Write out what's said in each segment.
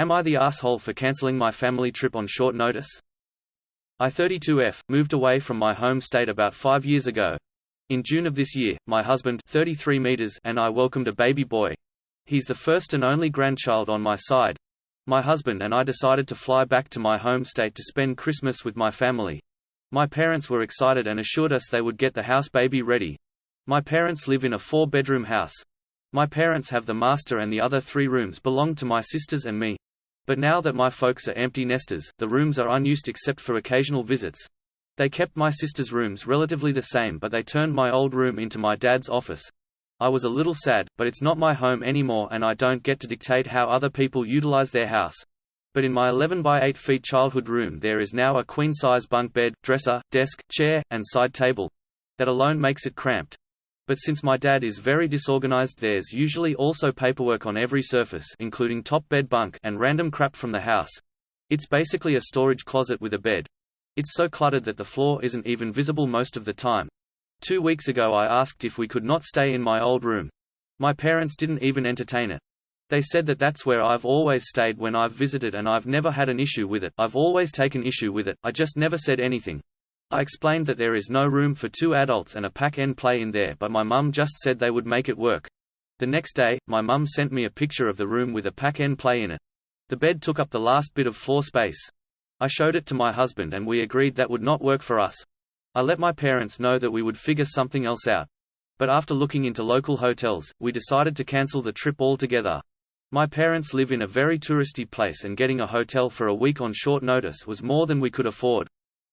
Am I the asshole for cancelling my family trip on short notice? I 32F moved away from my home state about 5 years ago. In June of this year, my husband 33 meters and I welcomed a baby boy. He's the first and only grandchild on my side. My husband and I decided to fly back to my home state to spend Christmas with my family. My parents were excited and assured us they would get the house baby ready. My parents live in a 4-bedroom house. My parents have the master and the other 3 rooms belong to my sisters and me. But now that my folks are empty nesters, the rooms are unused except for occasional visits. They kept my sister's rooms relatively the same, but they turned my old room into my dad's office. I was a little sad, but it's not my home anymore and I don't get to dictate how other people utilize their house. But in my 11 by 8 feet childhood room there is now a queen-size bunk bed, dresser, desk, chair, and side table. That alone makes it cramped. But since my dad is very disorganized, there's usually also paperwork on every surface, including top bed bunk and random crap from the house. It's basically a storage closet with a bed. It's so cluttered that the floor isn't even visible most of the time. 2 weeks ago I asked if we could not stay in my old room. My parents didn't even entertain it. They said that that's where I've always stayed when I've visited and I've never had an issue with it. I've always taken issue with it, I just never said anything. I explained that there is no room for 2 adults and a pack-and-play in there, but my mum just said they would make it work. The next day, my mum sent me a picture of the room with a pack-and-play in it. The bed took up the last bit of floor space. I showed it to my husband and we agreed that would not work for us. I let my parents know that we would figure something else out. But after looking into local hotels, we decided to cancel the trip altogether. My parents live in a very touristy place and getting a hotel for a week on short notice was more than we could afford.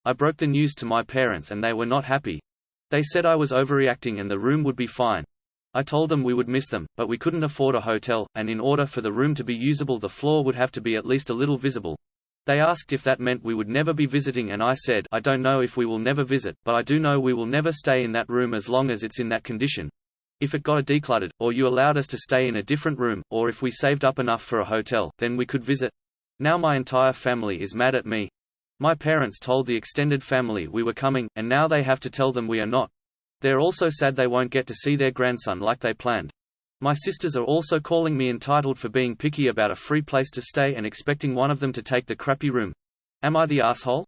I broke the news to my parents and they were not happy. They said I was overreacting and the room would be fine. I told them we would miss them, but we couldn't afford a hotel, and in order for the room to be usable the floor would have to be at least a little visible. They asked if that meant we would never be visiting and I said, I don't know if we will never visit, but I do know we will never stay in that room as long as it's in that condition. If it got decluttered, or you allowed us to stay in a different room, or if we saved up enough for a hotel, then we could visit. Now my entire family is mad at me. My parents told the extended family we were coming, and now they have to tell them we are not. They're also sad they won't get to see their grandson like they planned. My sisters are also calling me entitled for being picky about a free place to stay and expecting one of them to take the crappy room. Am I the asshole?